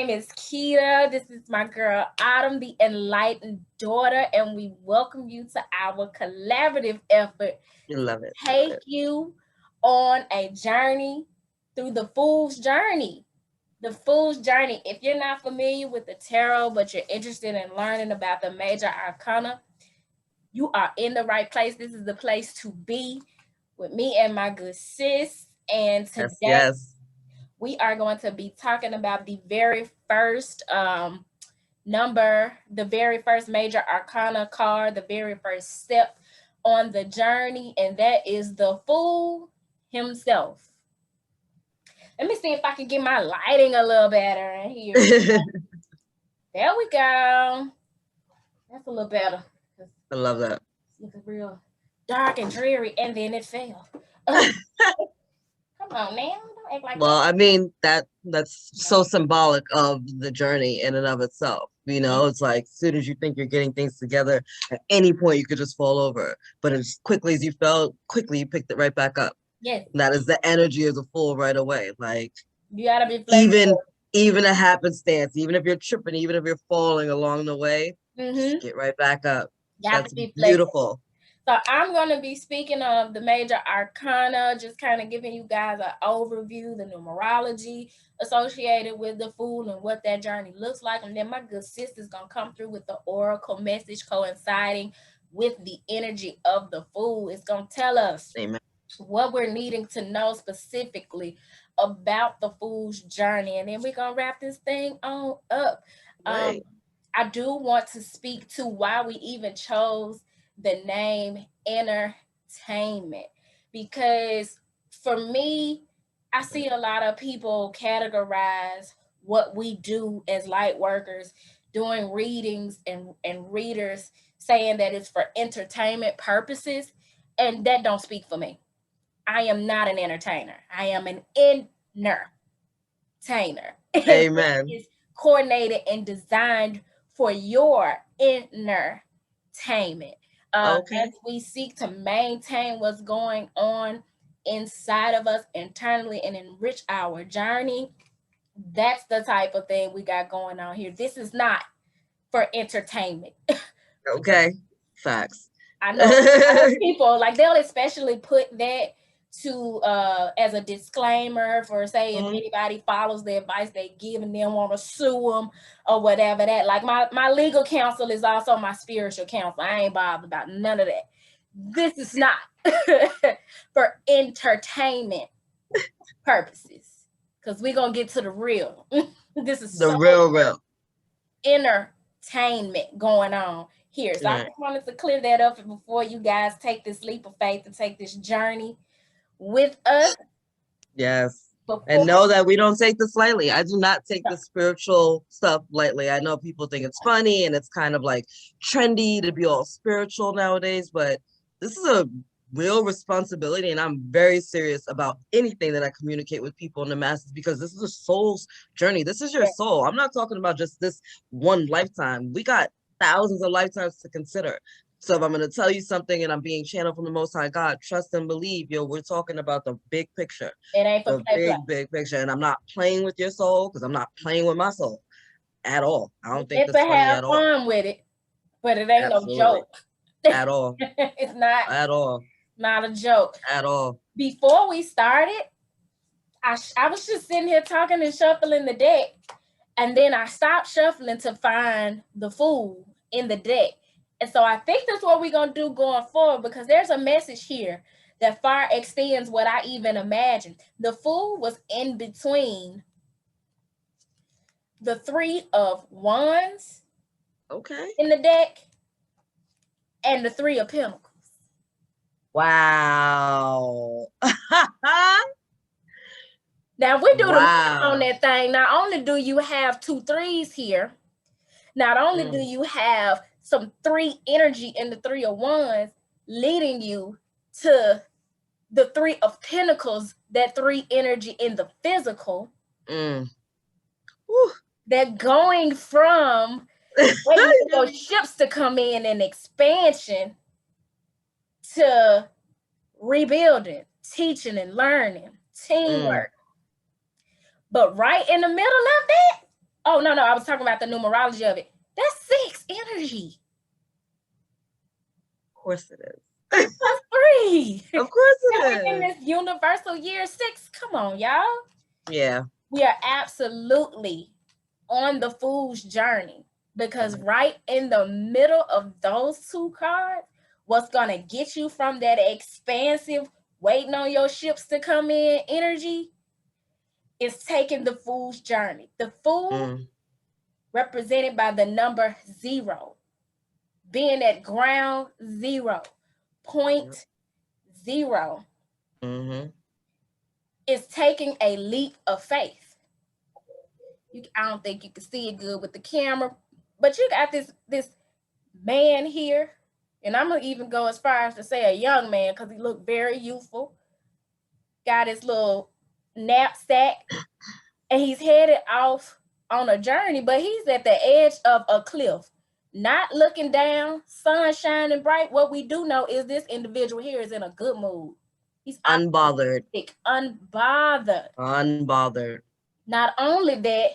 name is Keita. This is my girl Autumn, the Enlightened Daughter, and we welcome you to our collaborative effort Love it. to take you on a journey through the Fool's Journey. The Fool's Journey. If you're not familiar with the tarot, but you're interested in learning about the major arcana, you are in the right place. This is the place to be with me and my good sis. And today, we are going to be talking about the very first number, the very first major arcana card, the very first step on the journey, and that is the Fool himself. Let me see if I can get my lighting a little better in here. There we go. That's a little better. I love that. It's looking real dark and dreary, and then it fell. Come on now. Don't act like well, that. I mean, that's so symbolic of the journey in and of itself. You know, it's like as soon as you think you're getting things together, at any point you could just fall over. But as quickly as you fell, quickly you picked it right back up. Yes. That is the energy of the Fool right away. Like, you gotta be flexible. Even a happenstance, even if you're tripping, even if you're falling along the way, just get right back up. That's beautiful. So I'm going to be speaking of the major arcana, just kind of giving you guys an overview, the numerology associated with the Fool and what that journey looks like. And then my good sister's going to come through with the oracle message coinciding with the energy of the Fool. It's going to tell us what we're needing to know specifically about the Fool's journey. And then we're going to wrap this thing on up. I do want to speak to why we even chose the name Inner-Tainment, because for me, I see a lot of people categorize what we do as light workers, doing readings and readers, saying that it's for entertainment purposes, and that don't speak for me. I am not an entertainer. I am an inner-tainer. Amen. It's coordinated and designed for your entertainment. As we seek to maintain what's going on inside of us internally and enrich our journey, that's the type of thing we got going on here. This is not for entertainment. Okay, facts. I know people, like, they'll especially put that to as a disclaimer for, say, if anybody follows the advice they give and then want to sue them or whatever, that, like, my legal counsel is also my spiritual counsel. I ain't bothered about none of that. This is not for entertainment purposes, because we're gonna get to the real. This is the real entertainment going on here. So I just wanted to clear that up before you guys take this leap of faith and take this journey with us. Yes. And know that we don't take this lightly. I do not take the spiritual stuff lightly. I know people think it's funny and it's kind of like trendy to be all spiritual nowadays, but this is a real responsibility, and I'm very serious about anything that I communicate with people in the masses, because this is a soul's journey. This is your soul. I'm not talking about just this one lifetime. We got thousands of lifetimes to consider. So if I'm going to tell you something and I'm being channeled from the Most High God, trust and believe, we're talking about the big picture. It ain't for the big picture. And I'm not playing with your soul, because I'm not playing with my soul at all. I don't think that's funny at all. Have fun with it, but it ain't no joke. At all. It's not. At all. Not a joke. At all. Before we started, I was just sitting here talking and shuffling the deck, and then I stopped shuffling to find the Fool in the deck. And so I think that's what we're going to do going forward, because there's a message here that far extends what I even imagined. The Fool was in between the Three of Wands in the deck and the Three of Pentacles. Wow. Now we do the math on that thing. Not only do you have 2 threes here, not only do you have some 3 energy in the Three of Wands leading you to the Three of Pentacles, that 3 energy in the physical. That going from waiting for those ships to come in and expansion to rebuilding, teaching and learning, teamwork. But right in the middle of that, Oh, no, I was talking about the numerology of it. That's 6 energy. Of course it is. That's 3. Of course it and is. we're in this universal year 6. Come on, y'all. Yeah. We are absolutely on the fool's journey, because right in the middle of those 2 cards, what's going to get you from that expansive, waiting on your ships to come in energy is taking the fool's journey. The fool, represented by the number 0, being at ground 0, point 0, is taking a leap of faith. I don't think you can see it good with the camera, but you got this man here, and I'm gonna even go as far as to say a young man, because he looked very youthful. Got his little knapsack, and he's headed off on a journey, but he's at the edge of a cliff, not looking down, sun shining bright. What we do know is this individual here is in a good mood. He's unbothered. Unbothered. Not only that,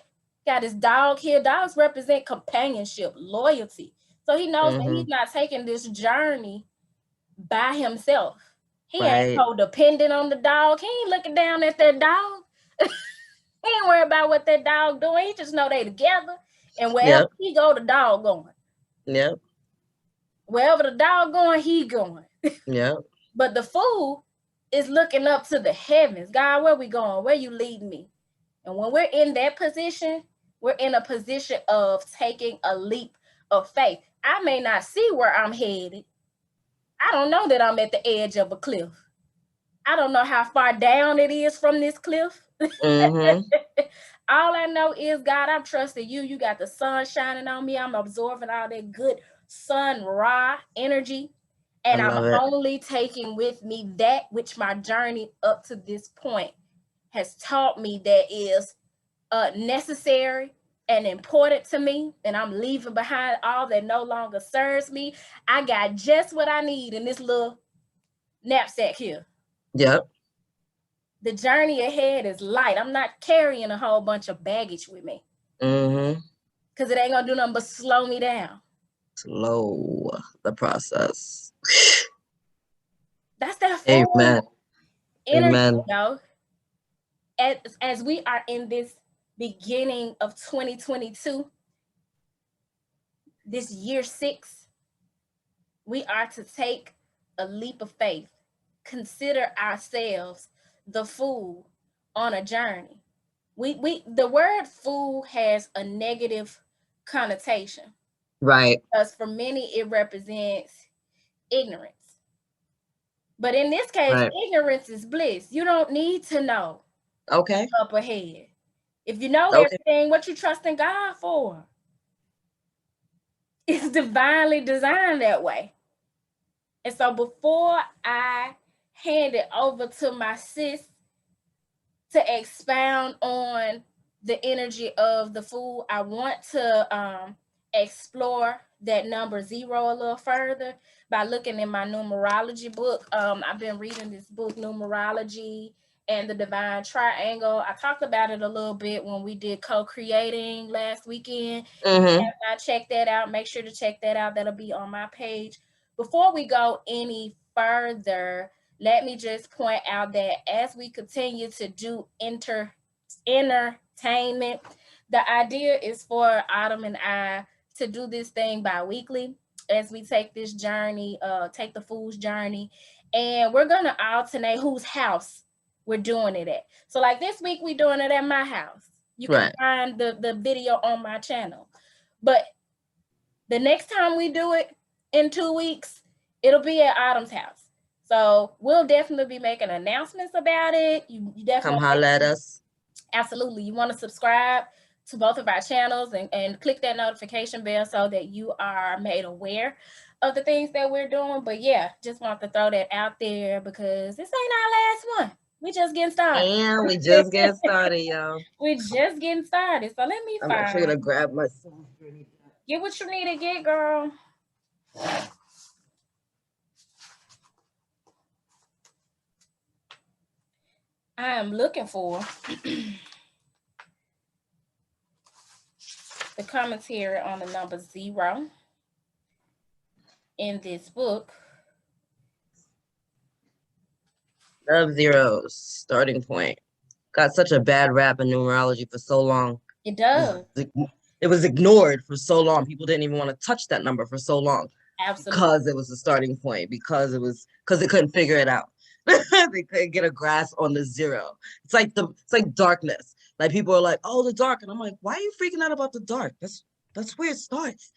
got his dog here. Dogs represent companionship, loyalty. So he knows that he's not taking this journey by himself. He ain't codependent on the dog. He ain't looking down at that dog. He ain't worried about what that dog doing. He just know they together. And wherever he go, the dog going. Yep. Wherever the dog going, he going. Yep. But the fool is looking up to the heavens. God, where we going? Where you leading me? And when we're in that position, we're in a position of taking a leap of faith. I may not see where I'm headed. I don't know that I'm at the edge of a cliff. I don't know how far down it is from this cliff. All I know is, God, I'm trusting you. You got the sun shining on me. I'm absorbing all that good sun raw energy. And I'm only taking with me that which my journey up to this point has taught me that is necessary and important to me. And I'm leaving behind all that no longer serves me. I got just what I need in this little knapsack here. Yep. The journey ahead is light. I'm not carrying a whole bunch of baggage with me. Because it ain't going to do nothing but slow me down. Slow the process. That's that full energy, Amen. yo. As we are in this beginning of 2022, this year 6, we are to take a leap of faith. Consider ourselves the fool on a journey. The word fool has a negative connotation. Right. Because for many, it represents ignorance. But in this case, ignorance is bliss. You don't need to know. Okay. Up ahead. If you know everything, what you trusting God for? It's divinely designed that way. And so before I hand it over to my sis to expound on the energy of the fool, I want to explore that number 0 a little further by looking in my numerology book. I've been reading this book, Numerology and the Divine Triangle. I talked about it a little bit when we did co-creating last weekend. If you have not checked that out, make sure to check that out. That'll be on my page. Before we go any further, let me just point out that as we continue to do Inner-Tainment, the idea is for Autumn and I to do this thing bi-weekly as we take this journey, take the fool's journey. And we're going to alternate whose house we're doing it at. So like this week, we're doing it at my house. You can find the video on my channel. But the next time we do it in 2 weeks, it'll be at Autumn's house. So we'll definitely be making announcements about it. You definitely come holler at us. Absolutely. You want to subscribe to both of our channels and click that notification bell so that you are made aware of the things that we're doing. But yeah, just want to throw that out there because this ain't our last one. We just getting started. And we just getting started, y'all. We just getting started. So let me I'm actually gonna grab my phone. Get what you need to get, girl. I am looking for the commentary on the number 0 in this book. Love zeros, starting point. Got such a bad rap in numerology for so long. It does. It was ignored for so long. People didn't even want to touch that number for so long. Absolutely. Because it was the starting point, because they couldn't figure it out. They couldn't get a grasp on the 0. It's like darkness. Like people are like, oh, the dark. And I'm like, why are you freaking out about the dark? That's where it starts.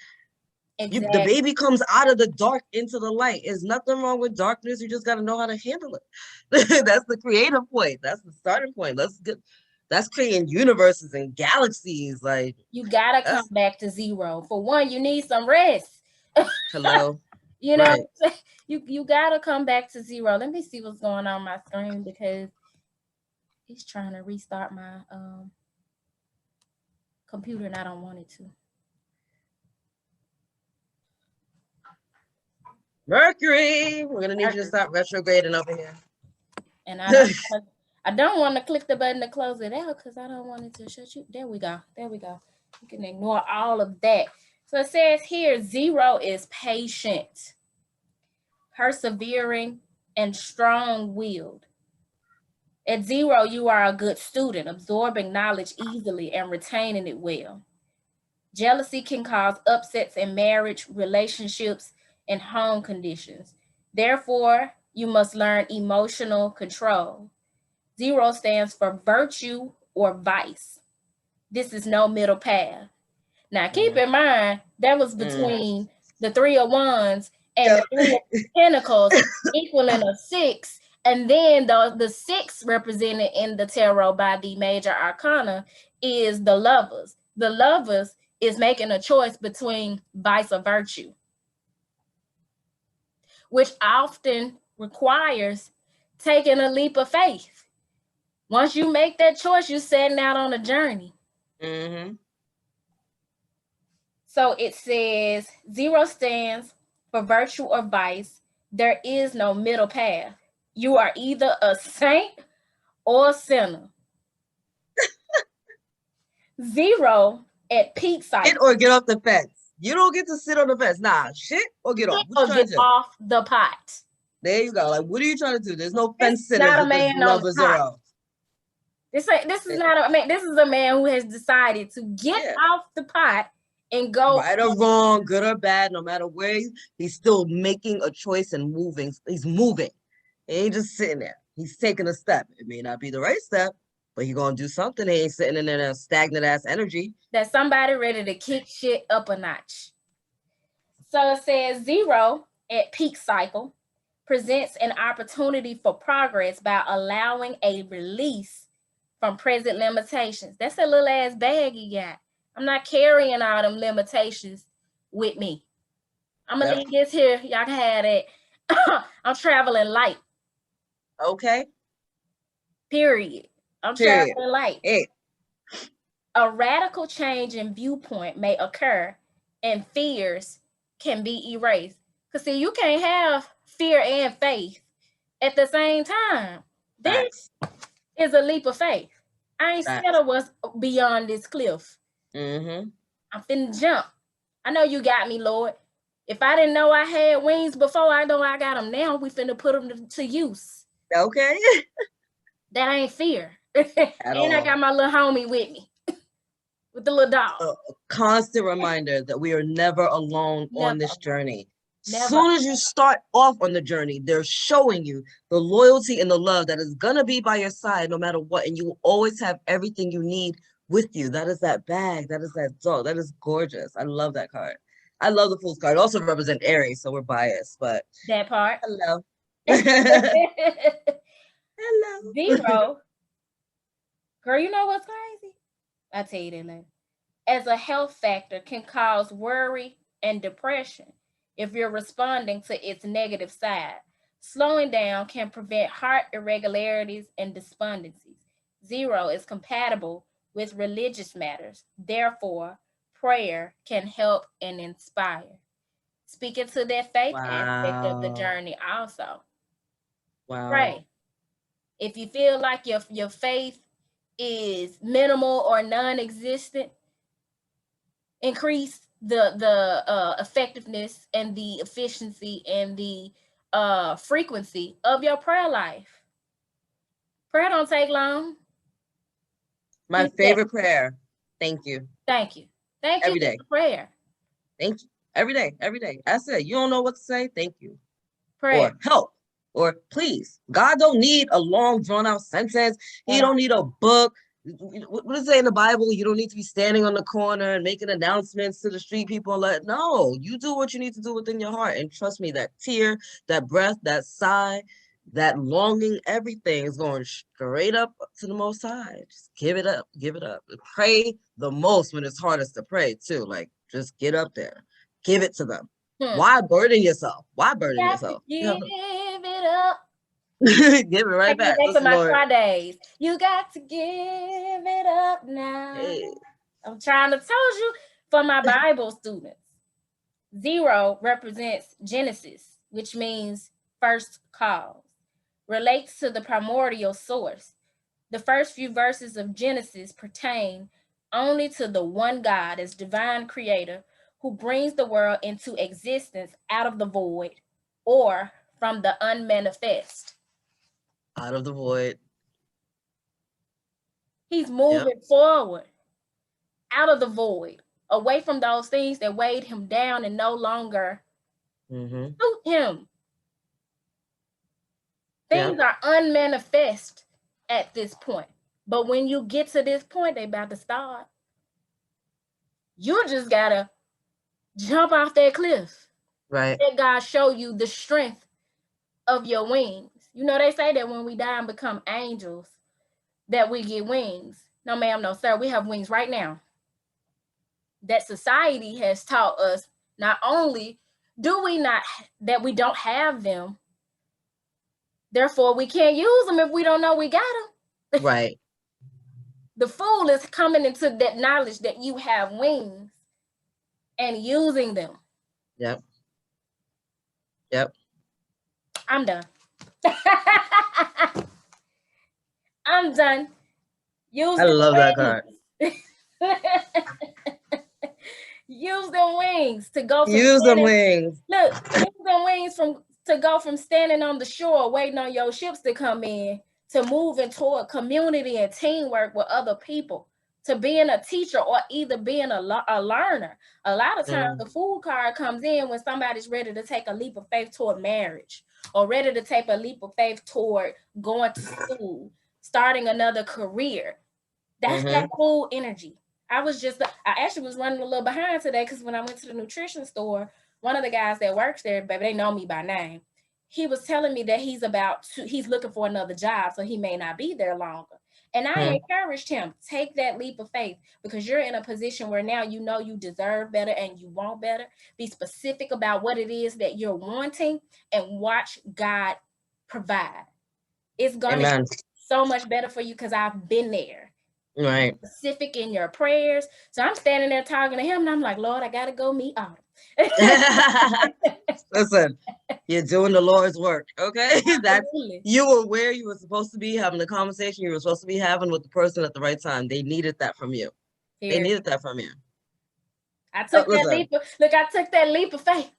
Exactly. The baby comes out of the dark into the light. There's nothing wrong with darkness. You just got to know how to handle it. That's the creative point. That's the starting point. That's creating universes and galaxies. Like, you gotta come back to 0. For one, you need some rest. Hello. You know, right. you gotta come back to 0. Let me see what's going on my screen because it's trying to restart my computer and I don't want it to. Mercury, we're gonna need you to stop retrograding over here. And I don't want to click the button to close it out because I don't want it to shut you. There we go. You can ignore all of that. So it says here, 0 is patient, persevering, and strong-willed. At 0, you are a good student, absorbing knowledge easily and retaining it well. Jealousy can cause upsets in marriage, relationships, and home conditions. Therefore, you must learn emotional control. 0 stands for virtue or vice. This is no middle path. Now, keep in mind, that was between the 3 of Wands and the 3 of Pentacles equaling a 6. And then the 6 represented in the tarot by the major arcana is the Lovers. The Lovers is making a choice between vice or virtue, which often requires taking a leap of faith. Once you make that choice, you're setting out on a journey. Mm-hmm. So it says 0 stands for virtue or vice. There is no middle path. You are either a saint or a sinner. 0 at peak cycle. Sit or get off the fence. You don't get to sit on the fence. Nah, shit or get off. Or get off the pot. There you go. Like, what are you trying to do? There's no fence sitters. Not a man on the 0. This is not a man. This is a man who has decided to get off the pot and go. Right or wrong, good or bad, no matter where he's still making a choice and moving. He's moving. He ain't just sitting there. He's taking a step. It may not be the right step, but he's gonna do something. He ain't sitting in a stagnant ass energy. That's somebody ready to kick shit up a notch. So it says 0 at peak cycle presents an opportunity for progress by allowing a release from present limitations. That's a little ass bag you got. I'm not carrying all them limitations with me. I'm gonna leave this here. Y'all can have it. I'm traveling light. Okay. Period. I'm traveling light. Hey. A radical change in viewpoint may occur and fears can be erased. Because see, you can't have fear and faith at the same time. This is a leap of faith. I ain't scared of what's beyond this cliff. Mm-hmm. I'm finna jump. I know you got me, Lord. If I didn't know I had wings before, I know I got them now. We finna put them to use. Okay. That ain't fear. And I got my little homie with me. With the little dog. A constant reminder that we are never alone on this journey. As soon as you start off on the journey, they're showing you the loyalty and the love that is going to be by your side no matter what. And you will always have everything you need with you. That is that bag. That is that dog. That is gorgeous. I love that card. I love the Fool's card. It also represents Aries, so we're biased. But that part. Hello. Hello. 0. Girl, you know what's crazy? I'll tell you that later. As a health factor can cause worry and depression if you're responding to its negative side. Slowing down can prevent heart irregularities and despondencies. 0 is compatible with religious matters. Therefore, prayer can help and inspire. Speaking to that faith aspect of the journey also. Wow. Pray. If you feel like your faith is minimal or non-existent, increase the effectiveness and the efficiency and the frequency of your prayer life. Prayer don't take long. My favorite prayer. Thank you. Thank you. Thank you. Every day. Prayer. Thank you. Every day. Every day. I said, you don't know what to say. Thank you. Prayer. Or help. Or please. God don't need a long drawn out sentence. He don't need a book. What does it say in the Bible? You don't need to be standing on the corner and making announcements to the street people. No, you do what you need to do within your heart. And trust me, that tear, that breath, that sigh, that longing, everything is going straight up to the Most High. Just give it up. Give it up. Pray the most when it's hardest to pray too. Like, just get up there. Give it to them. Why burden yourself? Why burden yourself? Give it up. Give it right back. Back to my try days. You got to give it up now. Hey. I'm trying to tell you for my Bible students. 0 represents Genesis, which means first cause. Relates to the primordial source. The first few verses of Genesis pertain only to the one God as divine creator who brings the world into existence out of the void or from the unmanifest. Out of the void. He's moving forward out of the void, away from those things that weighed him down and no longer suit him. Things are unmanifest at this point. But when you get to this point, they about to start. You just gotta jump off that cliff. Right. Let God show you the strength of your wings. You know, they say that when we die and become angels, that we get wings. No, ma'am, no, sir. We have wings right now. That society has taught us not only do we not, that we don't have them, therefore we can't use them if we don't know we got them. Right. The fool is coming into that knowledge that you have wings and using them. Yep. Yep. I'm done. I'm done. Use I love that card. Use them wings to go. Use them wings. Look, use them wings to go from standing on the shore waiting on your ships to come in to moving toward community and teamwork with other people, to being a teacher or either being a learner. A lot of times the fool card comes in when somebody's ready to take a leap of faith toward marriage or ready to take a leap of faith toward going to school, starting another career. That's that cool energy. I actually was running a little behind today because when I went to the nutrition store, one of the guys that works there, baby, they know me by name. He was telling me that he's looking for another job, so he may not be there longer. And I encouraged him, take that leap of faith because you're in a position where now you know you deserve better and you want better. Be specific about what it is that you're wanting and watch God provide. It's going to be so much better for you because I've been there. Right. Specific in your prayers. So I'm standing there talking to him and I'm like, Lord, I got to go meet Autumn. Listen, you're doing the Lord's work, okay? That's you were where you were supposed to be having the conversation you were supposed to be having with the person at the right time. They needed that from you. They needed that from you. I took I took that leap of faith.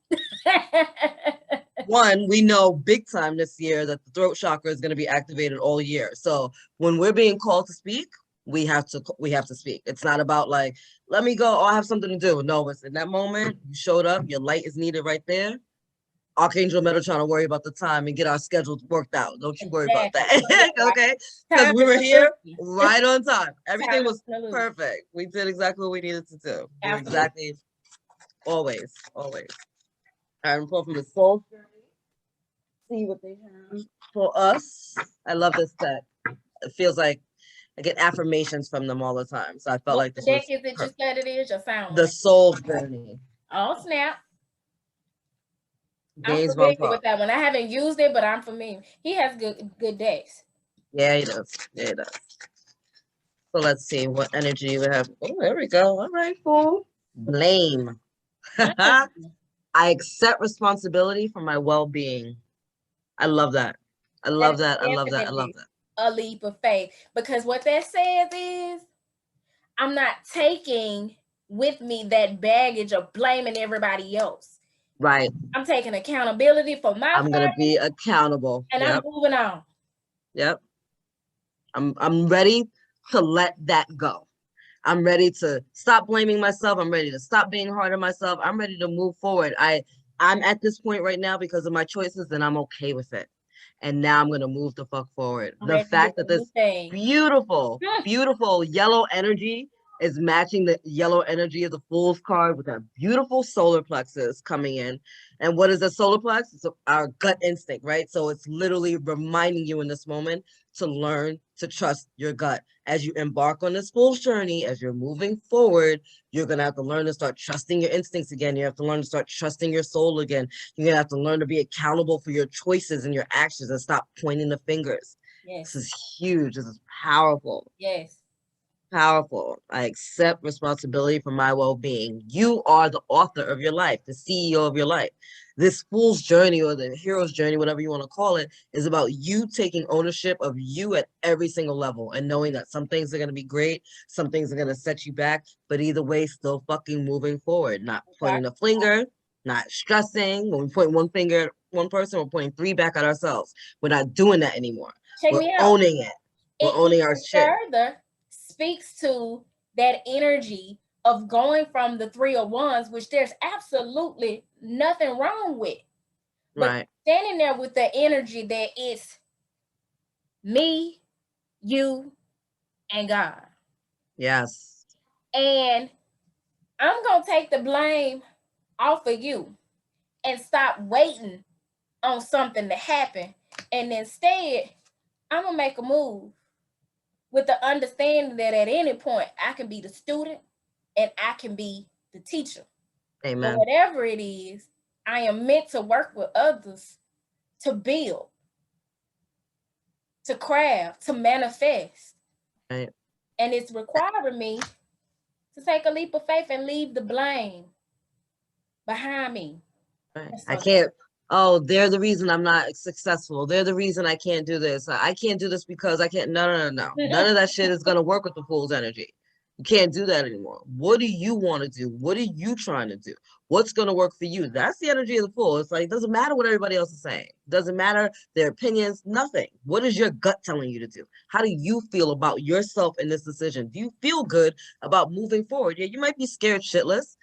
One, we know big time this year that the throat chakra is going to be activated all year. So when we're being called to speak, we have to speak. It's not about like, let me go, I have something to do. No, it's in that moment, you showed up, your light is needed right there. Archangel Metatron to worry about the time and get our schedule worked out. Don't you worry about that. Okay? Because we were here right on time. Everything was perfect. We did exactly what we needed to do. Exactly. Always. All right, I'm pulling from the soul journey. See what they have for us. I love this deck. It feels like I get affirmations from them all the time. So I felt like this deck is it just that it is your sound. The soul journey. Oh snap. I'm familiar with that one. I haven't used it, but I'm familiar. He has good decks. Yeah, he does. Yeah, he does. So let's see what energy we have. Oh, there we go. All right, cool. Blame. I accept responsibility for my well-being. I love that. I love that. I love that. I love that. A leap of faith. Because what that says is, I'm not taking with me that baggage of blaming everybody else. Right. I'm taking accountability for my I'm part, gonna be accountable. and I'm moving on. Yep. I'm ready to let that go. I'm ready to stop blaming myself. I'm ready to stop being hard on myself. I'm ready to move forward. I'm at this point right now because of my choices, and I'm okay with it. And now I'm gonna move the fuck forward. I'm The ready to get fact that the new this thing. beautiful, beautiful yellow energy is matching the yellow energy of the Fool's card with that beautiful solar plexus coming in. And what is a solar plex? It's our gut instinct, right? So it's literally reminding you in this moment to learn to trust your gut. As you embark on this Fool's journey, as you're moving forward, you're going to have to learn to start trusting your instincts again. You have to learn to start trusting your soul again. You're going to have to learn to be accountable for your choices and your actions and stop pointing the fingers. Yes. This is huge. This is powerful. Yes. Powerful. I accept responsibility for my well-being. You are the author of your life, the CEO of your life. This Fool's journey or the hero's journey, whatever you want to call it, is about you taking ownership of you at every single level and knowing that some things are going to be great, some things are going to set you back, but either way, still fucking moving forward, not pointing the finger, not stressing. When we point one finger at one person, we're pointing three back at ourselves. We're not doing that anymore. We're owning it. We're owning our shit. Further speaks to that energy of going from the 3 of Wands, which there's absolutely nothing wrong with. But standing there with the energy that it's me, you, and God. Yes. And I'm going to take the blame off of you and stop waiting on something to happen. And instead, I'm going to make a move with the understanding that at any point I can be the student and I can be the teacher. Amen. But whatever it is, I am meant to work with others to build, to craft, to manifest. Right. And it's requiring me to take a leap of faith and leave the blame behind me. Right. I can't, oh, they're the reason I'm not successful. They're the reason I can't do this. I can't do this because I can't. No. None of that shit is going to work with the Fool's energy. You can't do that anymore. What do you want to do? What are you trying to do? What's going to work for you? That's the energy of the Fool. It's like, it doesn't matter what everybody else is saying. It doesn't matter their opinions, nothing. What is your gut telling you to do? How do you feel about yourself in this decision? Do you feel good about moving forward? Yeah, you might be scared shitless.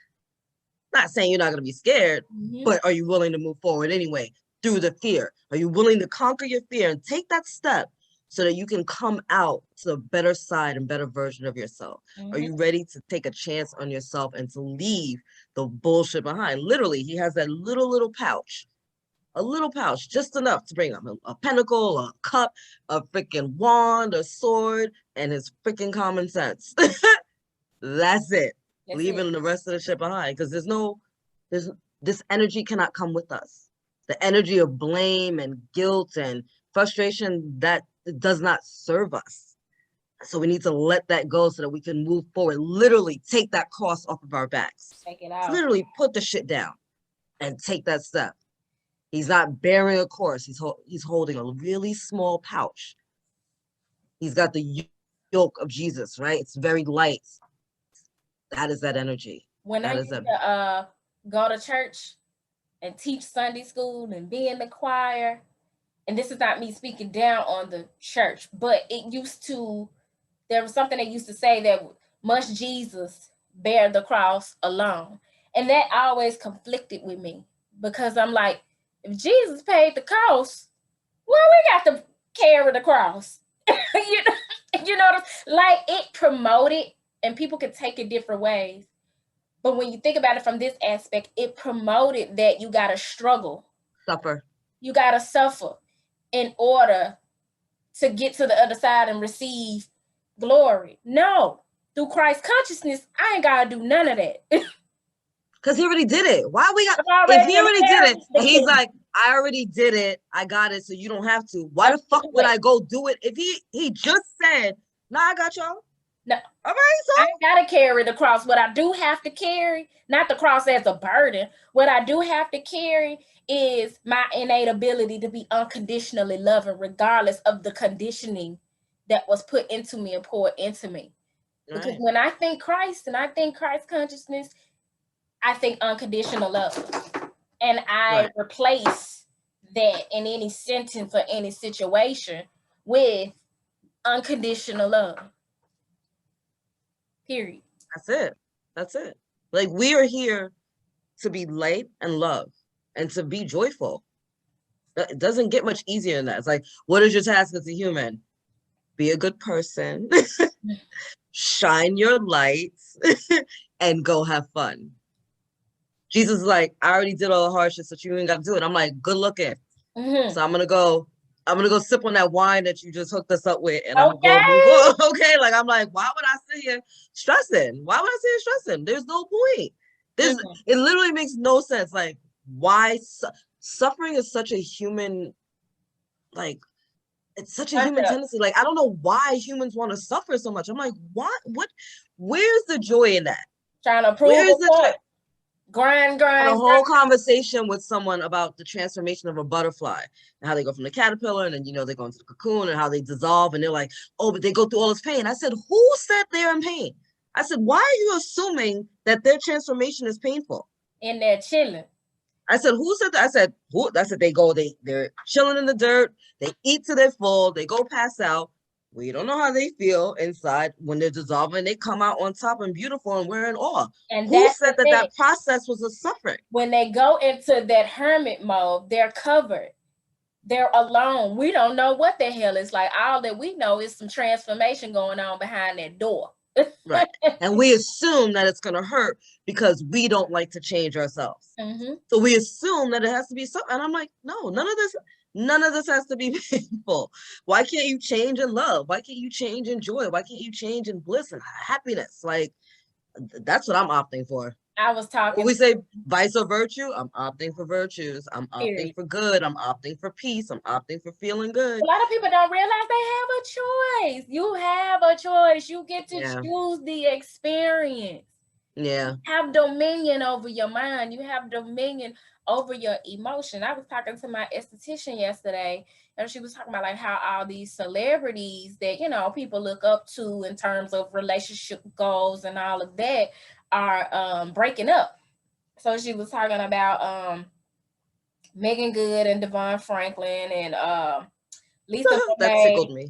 Not saying you're not going to be scared, but are you willing to move forward anyway through the fear? Are you willing to conquer your fear and take that step so that you can come out to a better side and better version of yourself? Are you ready to take a chance on yourself and to leave the bullshit behind? Literally, he has that little pouch, a little pouch, just enough to bring up a pentacle, a cup, a freaking wand, a sword, and his freaking common sense. That's it. Leaving the rest of the shit behind, because this energy cannot come with us. The energy of blame and guilt and frustration, that does not serve us. So we need to let that go so that we can move forward. Literally take that cross off of our backs. Take it out. Literally put the shit down and take that step. He's not bearing a cross. He's holding a really small pouch. He's got the yoke of Jesus, right? It's very light. That is that energy. When I used to go to church and teach Sunday school and be in the choir, and this is not me speaking down on the church, but there was something they used to say that must Jesus bear the cross alone. And that always conflicted with me because I'm like, if Jesus paid the cost, well, we got to carry the cross. you know, like it promoted, and people could take it different ways. But when you think about it from this aspect, it promoted that you got to struggle. Suffer. You got to suffer in order to get to the other side and receive glory. No. Through Christ consciousness, I ain't got to do none of that. Because he already did it. Why we got, if he already did it, and he's like, I already did it, I got it, so you don't have to. Why the fuck would I go do it? If he just said, nah, I got y'all. No. All right, so I ain't gotta carry the cross. What I do have to carry, not the cross as a burden, what I do have to carry is my innate ability to be unconditionally loving, regardless of the conditioning that was put into me and poured into me. Because when I think Christ and I think Christ consciousness, I think unconditional love. And I replace that in any sentence or any situation with unconditional love. Period. That's it. That's it. Like, we are here to be light and love and to be joyful. It doesn't get much easier than that. It's like, what is your task as a human? Be a good person, shine your lights, and go have fun. Jesus is like, I already did all the hard shit, so you ain't got to do it. I'm like, good looking. So I'm gonna go sip on that wine that you just hooked us up with, and I'm gonna go move on. Okay, like, I'm like, why would I sit here stressing? Why would I sit here stressing? There's no point. It literally makes no sense. Like, why suffering is such a human, like, it's such a human tendency. Like, I don't know why humans want to suffer so much. I'm like, what? Where's the joy in that? Trying to prove a point. Grind. A whole conversation with someone about the transformation of a butterfly and how they go from the caterpillar, and then, you know, they go into the cocoon and how they dissolve, and they're like, oh, but they go through all this pain. I said, who said they're in pain? I said, why are you assuming that their transformation is painful? And they're chilling. I said, who said that? I said, who? I said, they're chilling in the dirt. They eat till they're full. They go pass out. We don't know how they feel inside when they're dissolving. They come out on top and beautiful, and we're in awe. And who said that process was a suffering? When they go into that hermit mode, they're covered. They're alone. We don't know what the hell it's like. All that we know is some transformation going on behind that door. Right. And we assume that it's going to hurt because we don't like to change ourselves. So we assume that it has to be something. And I'm like, no, none of this has to be painful. Why can't you change in love? Why can't you change in joy? Why can't you change in bliss and happiness? Like, that's what I'm opting for. I was talking. When we say vice or virtue, I'm opting for virtues. I'm opting for good. I'm opting for peace. I'm opting for feeling good. A lot of people don't realize they have a choice. You have a choice. You get to choose the experience. Yeah. You have dominion over your mind. You have dominion over your emotion. I was talking to my esthetician yesterday, and she was talking about like how all these celebrities that, you know, people look up to in terms of relationship goals and all of that are breaking up. So she was talking about Megan Good and Devon Franklin and Lisa Monet. That tickled me.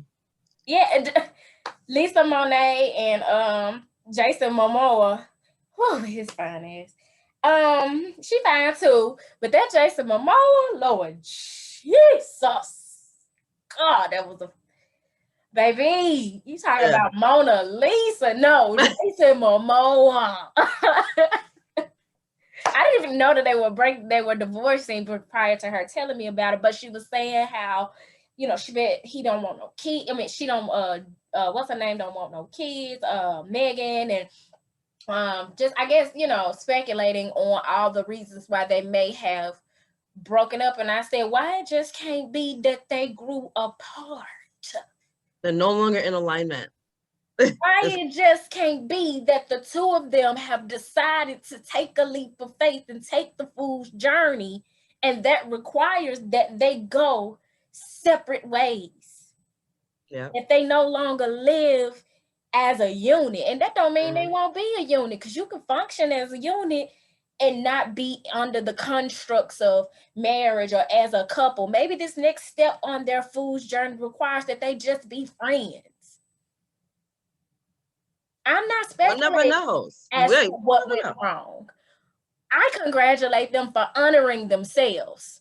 Yeah, Lisa Monet and Jason Momoa. Whew, his fine ass. She fine too, but that Jason Momoa, Lord Jesus, God, that was a baby. You talking about Mona Lisa? No, Jason Momoa. I didn't even know that they were divorcing prior to her telling me about it. But she was saying how, you know, she bet he don't want no kid. I mean, she don't what's her name, don't want no kids. Megan, and just, I guess, you know, speculating on all the reasons why they may have broken up. And I said, why it just can't be that they grew apart? They're no longer in alignment. Why it just can't be that the two of them have decided to take a leap of faith and take the fool's journey, and that requires that they go separate ways. Yeah. If they no longer live as a unit, and that don't mean they won't be a unit, because you can function as a unit and not be under the constructs of marriage or as a couple. Maybe this next step on their fool's journey requires that they just be friends. I'm not speculating. One never knows. As to what went wrong. I congratulate them for honoring themselves.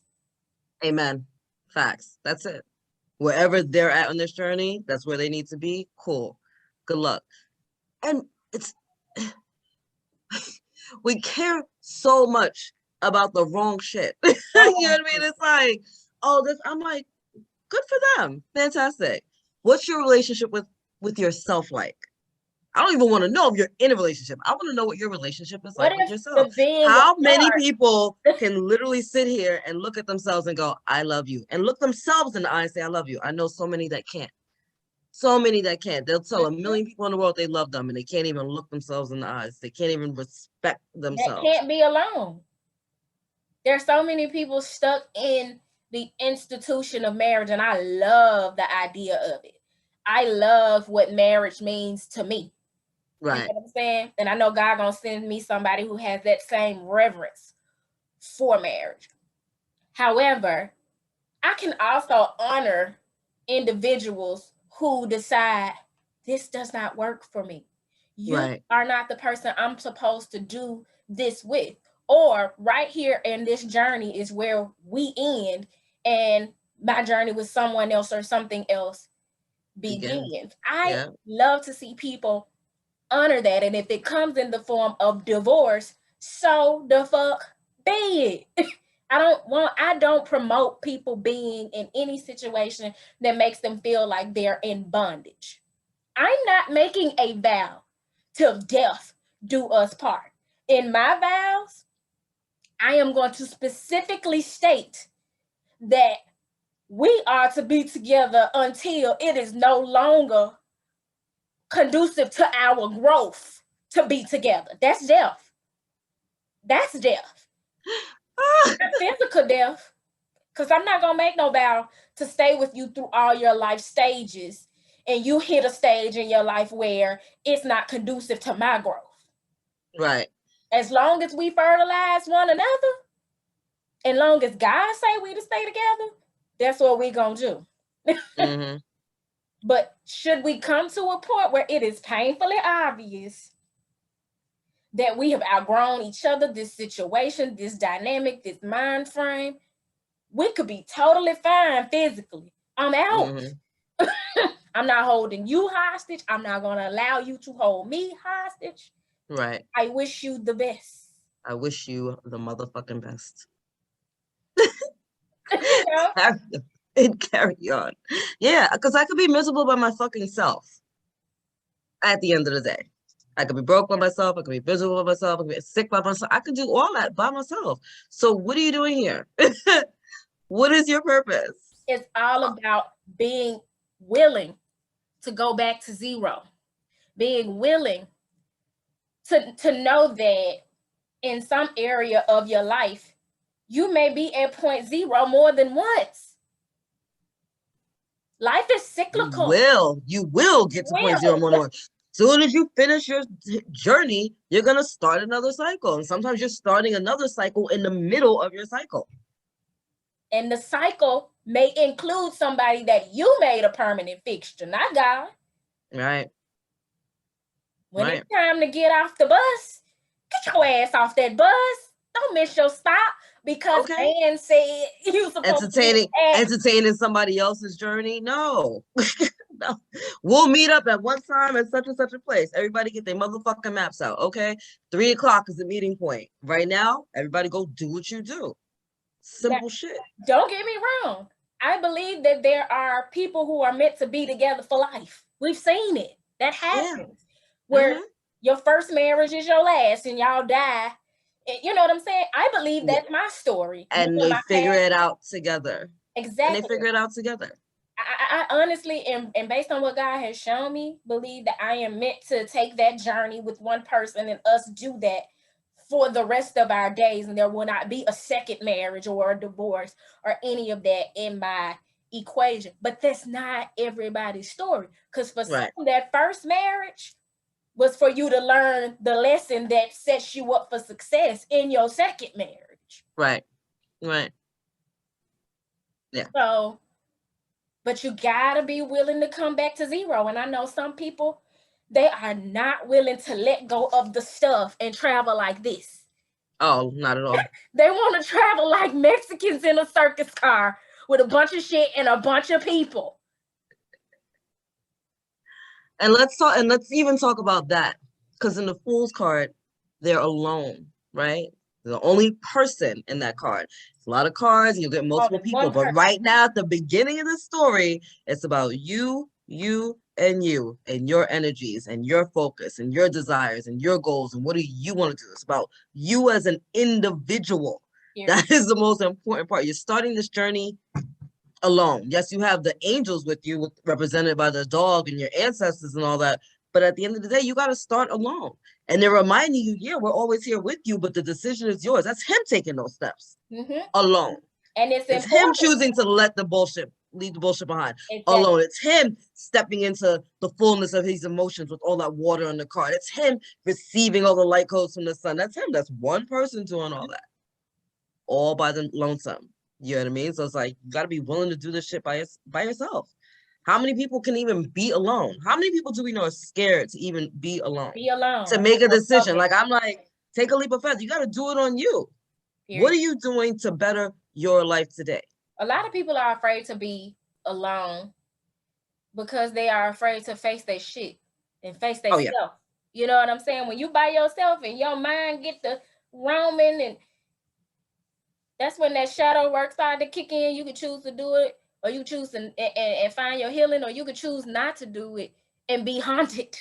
Amen. Facts. That's it. Wherever they're at on this journey, that's where they need to be. Cool. Good luck. And it's we care so much about the wrong shit. You know what I mean? It's like, oh, this. I'm like, good for them. Fantastic. What's your relationship with yourself like? I don't even want to know if you're in a relationship. I want to know what your relationship is like with yourself. How many people can literally sit here and look at themselves and go, I love you, and look themselves in the eye and say, I love you? I know so many that can't. So many that can't. They'll tell a million people in the world they love them, and they can't even look themselves in the eyes. They can't even respect themselves. They can't be alone. There's so many people stuck in the institution of marriage, and I love the idea of it. I love what marriage means to me. You know Right. what I'm saying? And I know God gonna send me somebody who has that same reverence for marriage. However, I can also honor individuals who decide this does not work for me. You Right. are not the person I'm supposed to do this with. Or right here in this journey is where we end and my journey with someone else or something else begins. I love to see people honor that. And if it comes in the form of divorce, so the fuck be it. I don't promote people being in any situation that makes them feel like they're in bondage. I'm not making a vow till death do us part. In my vows, I am going to specifically state that we are to be together until it is no longer conducive to our growth to be together. That's death. That's death. Not physical death. Because I'm not going to make no vow to stay with you through all your life stages and you hit a stage in your life where it's not conducive to my growth. Right. As long as we fertilize one another, and long as God say we to stay together, that's what we going to do. Mm-hmm. But should we come to a point where it is painfully obvious that we have outgrown each other, this situation, this dynamic, this mind frame, we could be totally fine physically. I'm out. Mm-hmm. I'm not holding you hostage. I'm not going to allow you to hold me hostage. Right. I wish you the best. I wish you the motherfucking best. You know? And carry on. Yeah, because I could be miserable by my fucking self at the end of the day. I could be broke by myself. I could be miserable by myself. I could be sick by myself. I could do all that by myself. So what are you doing here? What is your purpose? It's all about being willing to go back to zero. Being willing to know that in some area of your life, you may be at point zero more than once. Life is cyclical. You will get to point zero more than once. Soon as you finish your journey, you're going to start another cycle. And sometimes you're starting another cycle in the middle of your cycle. And the cycle may include somebody that you made a permanent fixture, not God. Right. When it's time to get off the bus, get your ass off that bus. Don't miss your stop because man said you supposed to entertaining somebody else's journey. No. No. We'll meet up at one time at such and such a place. Everybody get their motherfucking maps out. Okay. 3:00 is the meeting point. Right now, everybody go do what you do. Simple shit. Don't get me wrong. I believe that there are people who are meant to be together for life. We've seen it. That happens. Where your first marriage is your last and y'all die. You know what I'm saying? I believe that's my story. And they figure it out together. Exactly. And they figure it out together. I honestly, and based on what God has shown me, believe that I am meant to take that journey with one person and us do that for the rest of our days. And there will not be a second marriage or a divorce or any of that in my equation. But that's not everybody's story. Because for some, that first marriage was for you to learn the lesson that sets you up for success in your second marriage. Right. Right. Yeah. So, but you gotta be willing to come back to zero. And I know some people, they are not willing to let go of the stuff and travel like this. Oh, not at all. They want to travel like Mexicans in a circus car with a bunch of shit and a bunch of people. And let's even talk about that. Because in the Fool's card, they're alone, right? They're the only person in that card. It's a lot of cards, and you'll get multiple people. But right now, at the beginning of the story, it's about you, and your energies, and your focus, and your desires, and your goals, and what do you want to do? It's about you as an individual. Yeah. That is the most important part. You're starting this journey alone. Yes, you have the angels with you, represented by the dog and your ancestors and all that. But at the end of the day, you got to start alone. And they're reminding you, yeah, we're always here with you, but the decision is yours. That's him taking those steps alone. And it's him choosing to let the bullshit leave the bullshit behind. Exactly. Alone. It's him stepping into the fullness of his emotions with all that water in the card. It's him receiving all the light codes from the sun. That's him. That's one person doing all that. All by the lonesome. You know what I mean? So it's like, you got to be willing to do this shit by yourself. How many people can even be alone? How many people do we know are scared to even be alone? Be alone. To make a decision. Like, I'm like, take a leap of faith. You got to do it on you. Period. What are you doing to better your life today? A lot of people are afraid to be alone because they are afraid to face their shit and face their self. Yeah. You know what I'm saying? When you by yourself and your mind get the roaming, and that's when that shadow work started to kick in. You can choose to do it, or you choose to and find your healing, or you can choose not to do it and be haunted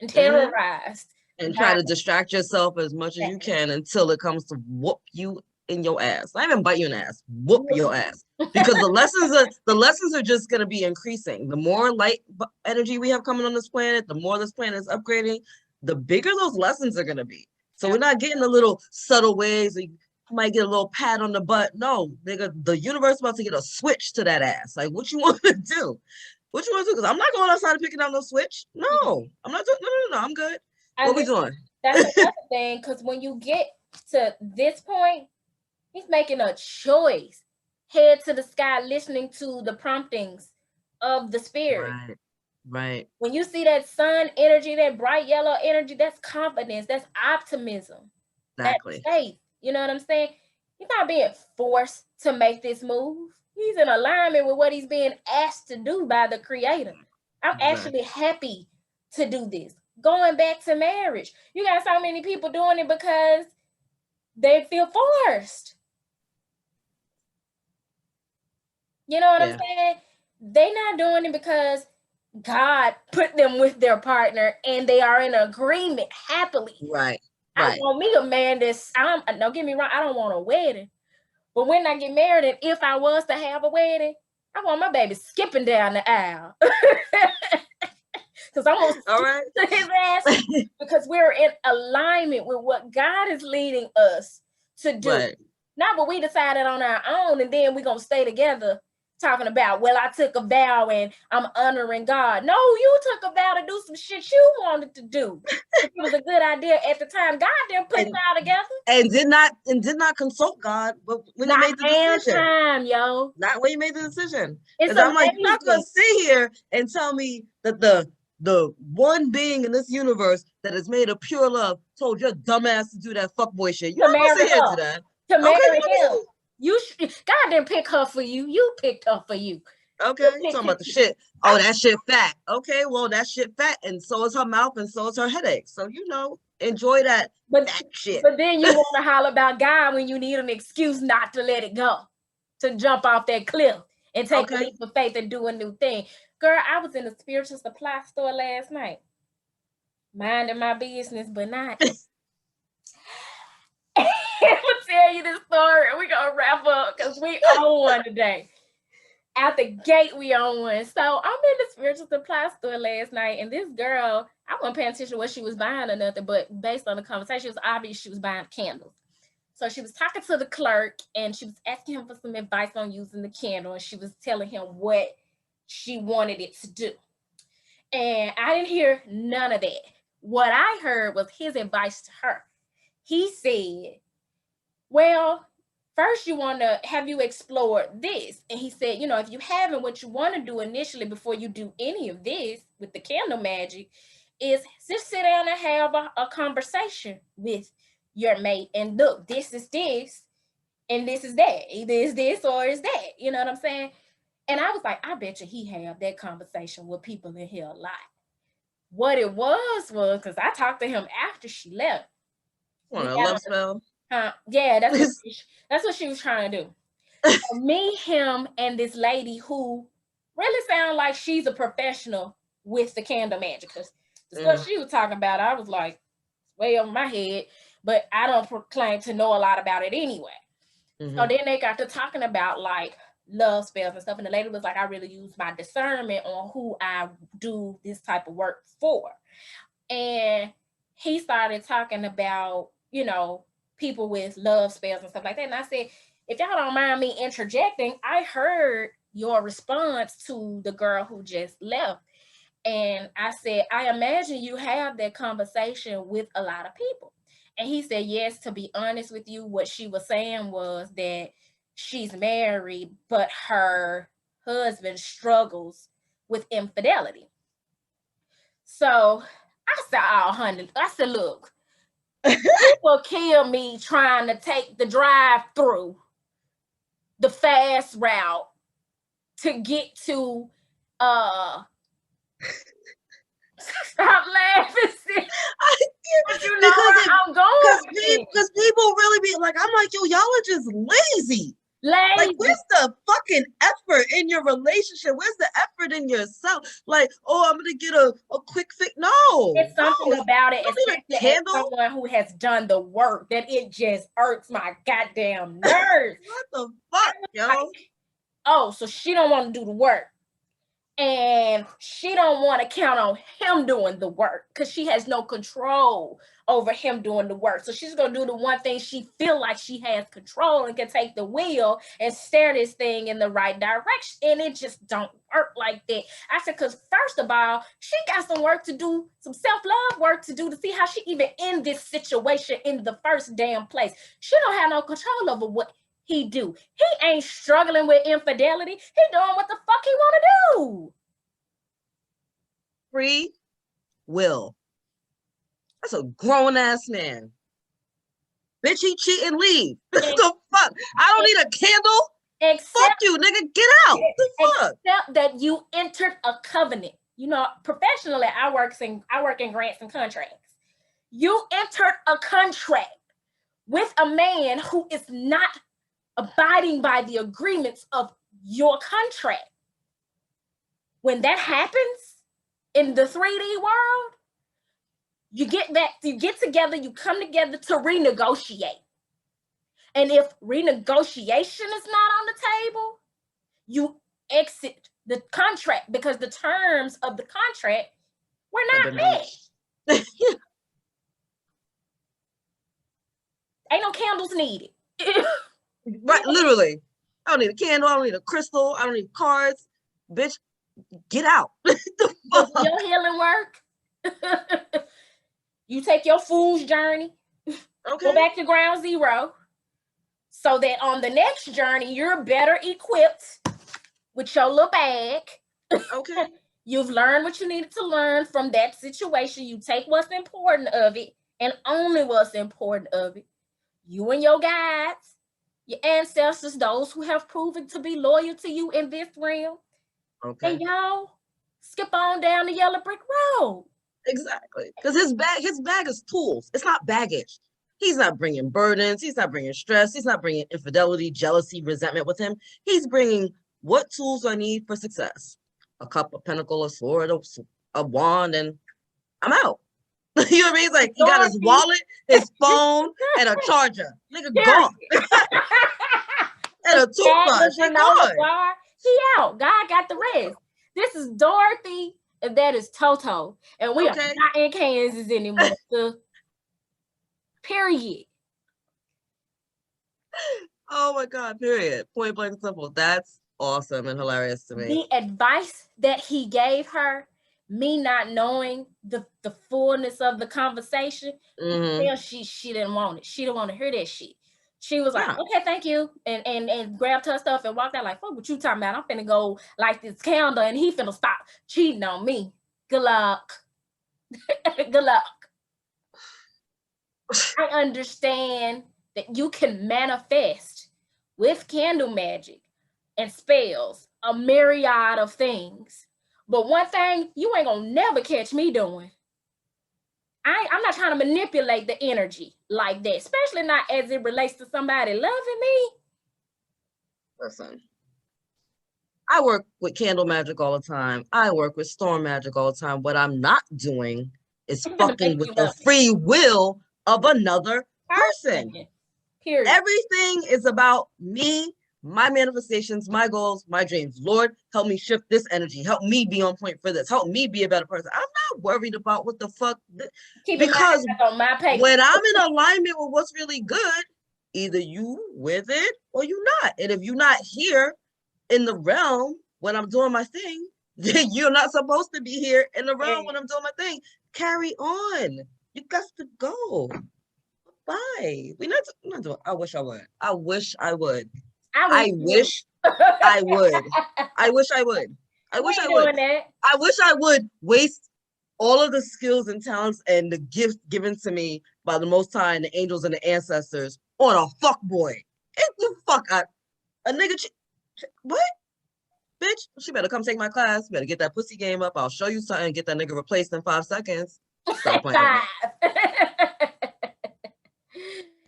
and terrorized. And try to distract yourself as much as you can until it comes to whoop you in your ass. Not even bite you in the ass, whoop your ass. Because the lessons are just going to be increasing. The more light energy we have coming on this planet, the more this planet is upgrading, the bigger those lessons are going to be. So we're not getting the little subtle ways. You might get a little pat on the butt. No, nigga, the universe is about to get a switch to that ass. Like, what you want to do? What you want to do? Because I'm not going outside and picking out no switch. No, I'm not doing. No, I'm good. What we doing? That's another thing, because when you get to this point, he's making a choice. Head to the sky, listening to the promptings of the spirit. Right. When you see that sun energy, that bright yellow energy, that's confidence, that's optimism, exactly. That's faith. You know what I'm saying? He's not being forced to make this move. He's in alignment with what he's being asked to do by the Creator. I'm actually happy to do this. Going back to marriage. You got so many people doing it because they feel forced. You know what I'm saying? They're not doing it because God put them with their partner and they are in agreement happily. Right. I want me a man that's, don't get me wrong, I don't want a wedding. But when I get married, and if I was to have a wedding, I want my baby skipping down the aisle. Because I'm going to skip his ass because we're in alignment with what God is leading us to do. Right. Not what we decided on our own, and then we're going to stay together talking about, well, I took a vow and I'm honoring God. No, you took a vow to do some shit you wanted to do. It was a good idea at the time. God didn't put y'all together. And did not consult God when you made the decision. Not when you made the decision. Because I'm like, you're not gonna sit here and tell me that the one being in this universe that is made of pure love told your dumb ass to do that fuckboy shit. You're not gonna sit here and do that. To marry him. God didn't pick her for you. You picked her for you. Okay, you're talking about the shit. Oh, that shit fat. Okay, well, that shit fat, and so is her mouth, and so is her headache. So, enjoy that shit. But then you want to holler about God when you need an excuse not to let it go, to jump off that cliff and take a leap of faith and do a new thing. Girl, I was in a spiritual supply store last night, minding my business, but not. I'm gonna tell you this story and we're gonna wrap up because we own one today. Out the gate, we own one. So I'm in the spiritual supply store last night, and this girl, I wasn't paying attention to what she was buying or nothing, but based on the conversation, it was obvious she was buying candles. So she was talking to the clerk and she was asking him for some advice on using the candle, and she was telling him what she wanted it to do. And I didn't hear none of that. What I heard was his advice to her. He said, well, first you want to, have you explored this? And he said, if you haven't, what you want to do initially before you do any of this with the candle magic is just sit down and have a conversation with your mate. And look, this is this and this is that. Either is this or is that. You know what I'm saying? And I was like, I bet you he had that conversation with people in here a lot. What it was because I talked to him after she left. What a love spell. Yeah, that's what she was trying to do. Me, him, and this lady who really sound like she's a professional with the candle magic. Because the stuff she was talking about, I was like, way over my head, but I don't proclaim to know a lot about it anyway. Mm-hmm. So then they got to talking about like love spells and stuff, and the lady was like, I really use my discernment on who I do this type of work for. And he started talking about, people with love spells and stuff like that. And I said, if y'all don't mind me interjecting, I heard your response to the girl who just left. And I said, I imagine you have that conversation with a lot of people. And he said, yes, to be honest with you, what she was saying was that she's married, but her husband struggles with infidelity. So I said, oh, honey, I said, look, people kill me trying to take the drive through the fast route to get to stop laughing, sis. But you know where I'm going. Because people really be like, I'm like, yo, y'all are just lazy. Like, where's the fucking effort in your relationship? Where's the effort in yourself? Like, oh, I'm gonna get a quick fix. No, it's something about it, especially as someone who has done the work, that it just irks my goddamn nerves. What the fuck, yo? Like, oh, so she don't want to do the work. And she don't want to count on him doing the work because she has no control over him doing the work. So she's going to do the one thing she feel like she has control and can take the wheel and steer this thing in the right direction. And it just don't work like that. I said, because first of all, she got some work to do, some self-love work to do to see how she even in this situation in the first damn place. She don't have no control over what he do. He ain't struggling with infidelity. He doing what the fuck he want to do. Free will. That's a grown ass man. Bitch, he cheat and leave. What the fuck? I don't need a candle. Fuck you, nigga. Get out. What the fuck? Except that you entered a covenant. You know, professionally, I work in grants and contracts. You entered a contract with a man who is not abiding by the agreements of your contract. When that happens in the 3D world, you get together, you come together to renegotiate. And if renegotiation is not on the table, you exit the contract because the terms of the contract were not met. Ain't no candles needed. Right, literally. I don't need a candle. I don't need a crystal. I don't need cards. Bitch, get out. Your healing work. You take your fool's journey. Okay. Go back to ground zero. So that on the next journey, you're better equipped with your little bag. Okay. You've learned what you needed to learn from that situation. You take what's important of it and only what's important of it. You and your guides, your ancestors, those who have proven to be loyal to you in this realm. Okay. And y'all skip on down the yellow brick road. Exactly. Because his bag is tools. It's not baggage. He's not bringing burdens. He's not bringing stress. He's not bringing infidelity, jealousy, resentment with him. He's bringing what tools I need for success. A cup, a pentacle, a sword, a wand, and I'm out. You know what I mean? It's like he got his wallet, his phone, and a charger. Nigga gone. And a toothbrush. He gone. He out. God got the rest. This is Dorothy, and that is Toto. And we are not in Kansas anymore. Period. Oh my God, period. Point blank simple. That's awesome and hilarious to me. The advice that he gave her, me not knowing the fullness of the conversation, she didn't want it. She didn't want to hear that shit. She was like, okay, thank you. And grabbed her stuff and walked out like, fuck what you talking about? I'm finna go light this candle and he finna stop cheating on me. Good luck. Good luck. I understand that you can manifest with candle magic and spells a myriad of things. But one thing you ain't gonna never catch me doing. I'm not trying to manipulate the energy like that, especially not as it relates to somebody loving me. Listen, I work with candle magic all the time. I work with storm magic all the time. What I'm not doing is fucking with the free will of another person. Period. Everything is about me, my manifestations, my goals, my dreams. Lord, help me shift this energy. Help me be on point for this. Help me be a better person. I'm not worried about what the fuck. Because when I'm in alignment with what's really good, either you with it or you not. And if you're not here in the realm when I'm doing my thing. You're not supposed to be here in the realm when I'm doing my thing. Carry on. You got to go. Bye. We're not doing. I wish I would. I wish I would. I wish I would. I wish I would. I wish I would. I wish I would waste all of the skills and talents and the gifts given to me by the Most High and the angels and the ancestors on a fuck boy. You fuck a nigga. What? Bitch, she better come take my class. Better get that pussy game up. I'll show you something. Get that nigga replaced in 5 seconds. Stop playing.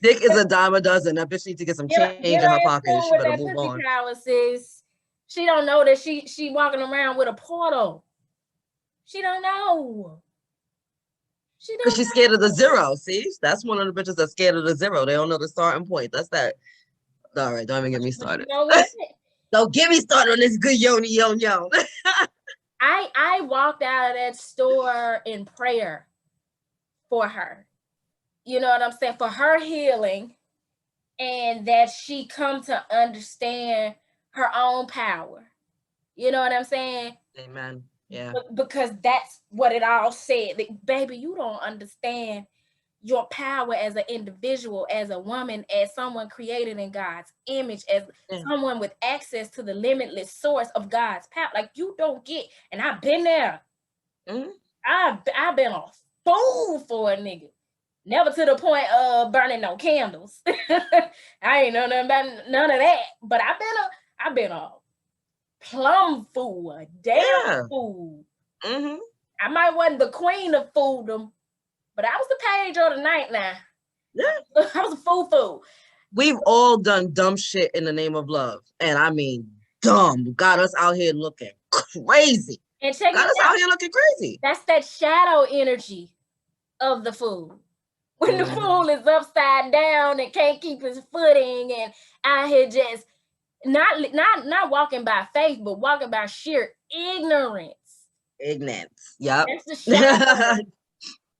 Dick is a dime a dozen. That bitch needs to get some change in her pocket. She better move on. She don't know that she walking around with a portal. She don't know. Because she's scared of the zero. See, that's one of the bitches that's scared of the zero. They don't know the starting point. That's that. All right, don't even get me started. You know what? Don't get me started on this good yoni yon. I walked out of that store in prayer for her. You know what I'm saying? For her healing, and that she come to understand her own power. You know what I'm saying? Amen. Yeah. Because that's what it all said. Like, baby, you don't understand your power as an individual, as a woman, as someone created in God's image, as someone with access to the limitless source of God's power. Like, you don't get, and I've been there. Mm-hmm. I've been a fool for a nigga. Never to the point of burning no candles. I ain't know nothing about none of that. But I've been a plum fool, a damn fool. Mm-hmm. I might wasn't the queen of fooldom, but I was the page of the night now. Yeah. I was a fool. We've all done dumb shit in the name of love. And I mean dumb. Got us out here looking crazy. And check got us out here looking crazy. That's that shadow energy of the fool. When the fool is upside down and can't keep his footing and out here just not walking by faith, but walking by sheer ignorance. Yep. That's the shadow.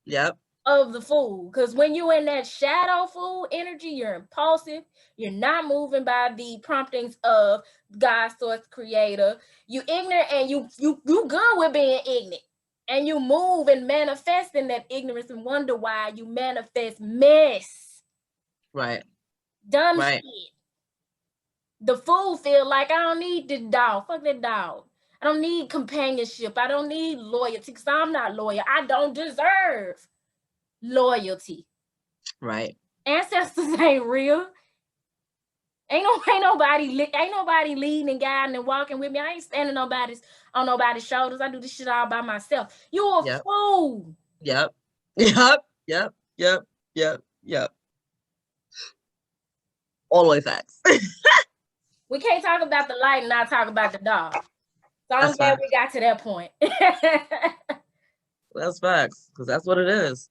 Yep. Of the fool. Because when you're in that shadow fool energy, you're impulsive. You're not moving by the promptings of God's source creator. You ignorant and you good with being ignorant. And you move and manifest in that ignorance and wonder why you manifest mess. Right. Dumb shit. The fool feel like, I don't need the dog. Fuck that dog. I don't need companionship. I don't need loyalty because I'm not loyal. I don't deserve loyalty. Right. Ancestors ain't real. Ain't nobody leading and guiding and walking with me. I ain't standing on nobody's shoulders. I do this shit all by myself. You a fool. Yep. All the way facts. We can't talk about the light and not talk about the dog. So I'm glad we got to that point. That's facts, because that's what it is.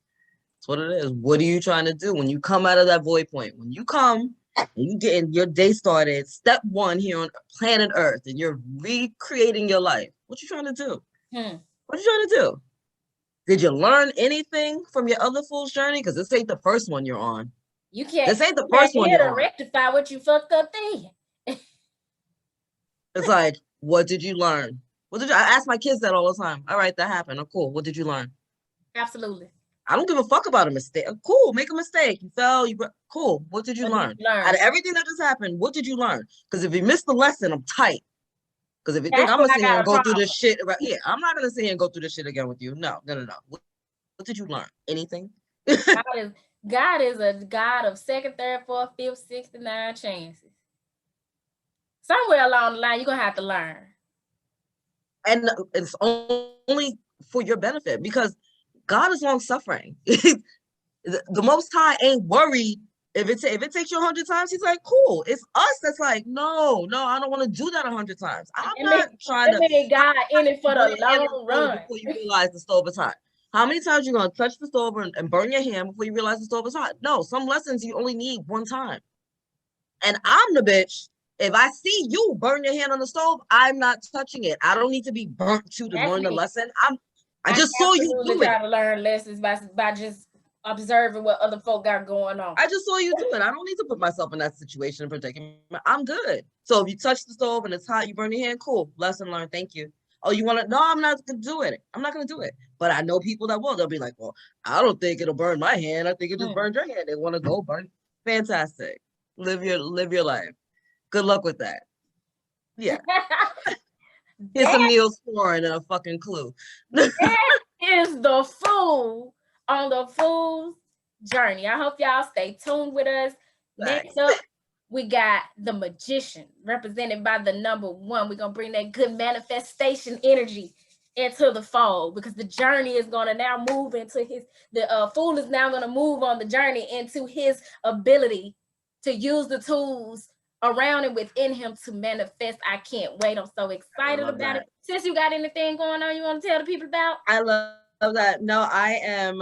That's what it is. What are you trying to do when you come out of that void point? When you come and you getting your day started, step 1 here on planet Earth, and you're recreating your life. What you trying to do? What you trying to do? Did you learn anything from your other fool's journey? Because this ain't the first one you're on. You can't. This ain't the first one you're on. Rectify what you fucked up then. It's like, what did you learn? I ask my kids that all the time. All right, that happened. Oh, cool. What did you learn? Absolutely. I don't give a fuck about a mistake. Cool, make a mistake. You fell. Cool. What did you learn? Out of everything that just happened, what did you learn? Because if you missed the lesson, I'm tight. Because if you think I'm gonna sit here and go through this shit, I'm not gonna sit here and go through this shit again with you. No. What did you learn? Anything? God is a God of 2nd, 3rd, 4th, 5th, 6th, and 9 chances. Somewhere along the line, you're gonna have to learn. And it's only for your benefit, because God is long suffering. The Most High ain't worried if it takes you 100 times. He's like, cool. It's us that's like, no, I don't want to do that 100 times. I'm not trying to. God in it for the long run. Before you realize the stove is hot. How many times you gonna touch the stove and burn your hand before you realize the stove is hot? No, some lessons you only need 1 time. And I'm the bitch. If I see you burn your hand on the stove, I'm not touching it. I don't need to be burnt to learn the lesson. I just saw you do it. Try to learn lessons by just observing what other folk got going on. I just saw you do it. I don't need to put myself in that situation and protecting. I'm good. So if you touch the stove and it's hot, you burn your hand, cool. Lesson learned. Thank you. Oh, you want to? No, I'm not going to do it. I'm not going to do it. But I know people that will. They'll be like, well, I don't think it'll burn my hand. I think it just burned your hand. They want to go burn. Fantastic. Live your life. Good luck with that. Yeah. Here's some Neosporin and a fucking clue. That is the fool on the fool's journey. I hope y'all stay tuned with us. Next up, we got the magician, represented by the number 1. We're going to bring that good manifestation energy into the fold, because the journey is going to now move into the fool is now going to move on the journey into his ability to use the tools around and within him to manifest. I can't wait. I'm so excited about it. Since you got anything going on you want to tell the people about? I love that. No, I've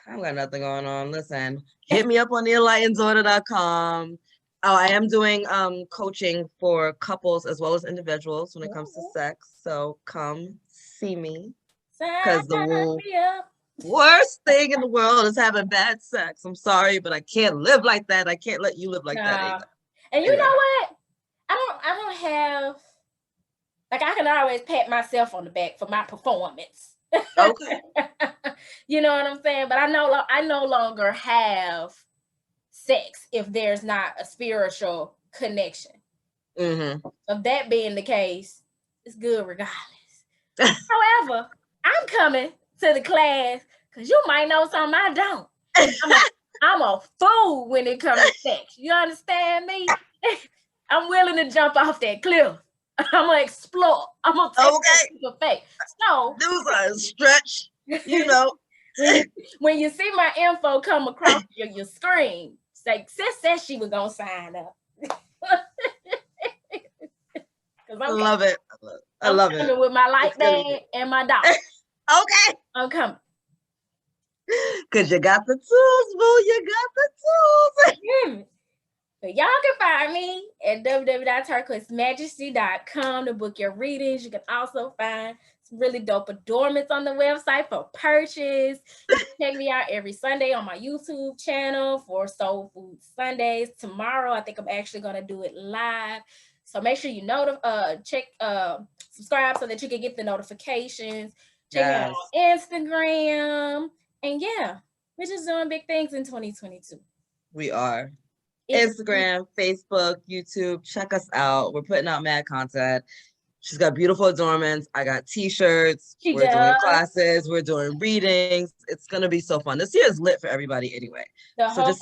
got nothing going on. Listen, hit me up on the EnlightenedDaughter.com. Oh, I am doing coaching for couples as well as individuals when it comes to sex. So come see me. Because the worst thing in the world is having bad sex. I'm sorry, but I can't live like that. I can't let you live like that either. And you know what? I don't have, like, I can always pat myself on the back for my performance. Okay. You know what I'm saying? But I no longer have sex if there's not a spiritual connection. Of that being the case, it's good regardless. However, I'm coming to the class because you might know something I don't. I'm a fool when it comes to sex. You understand me? I'm willing to jump off that cliff. I'm gonna explore. I'm gonna take the faith. So do a stretch, you know. When you see my info come across your screen, say, sis said she was gonna sign up. I love it. I love it. With my light bag and my dog. Okay. I'm coming. Because you got the tools, boo. You got the tools. So y'all can find me at www.turquoisemajesty.com to book your readings. You can also find some really dope adornments on the website for purchase. You can check me out every Sunday on my YouTube channel for Soul Food Sundays. Tomorrow, I think I'm actually going to do it live. So make sure you subscribe so that you can get the notifications. Check me out on Instagram. And yeah, we're just doing big things in 2022. We are. Instagram, Facebook, YouTube, check us out. We're putting out mad content. She's got beautiful adornments. I got t-shirts. We're doing classes. We're doing readings. It's going to be so fun. This year is lit for everybody anyway. So just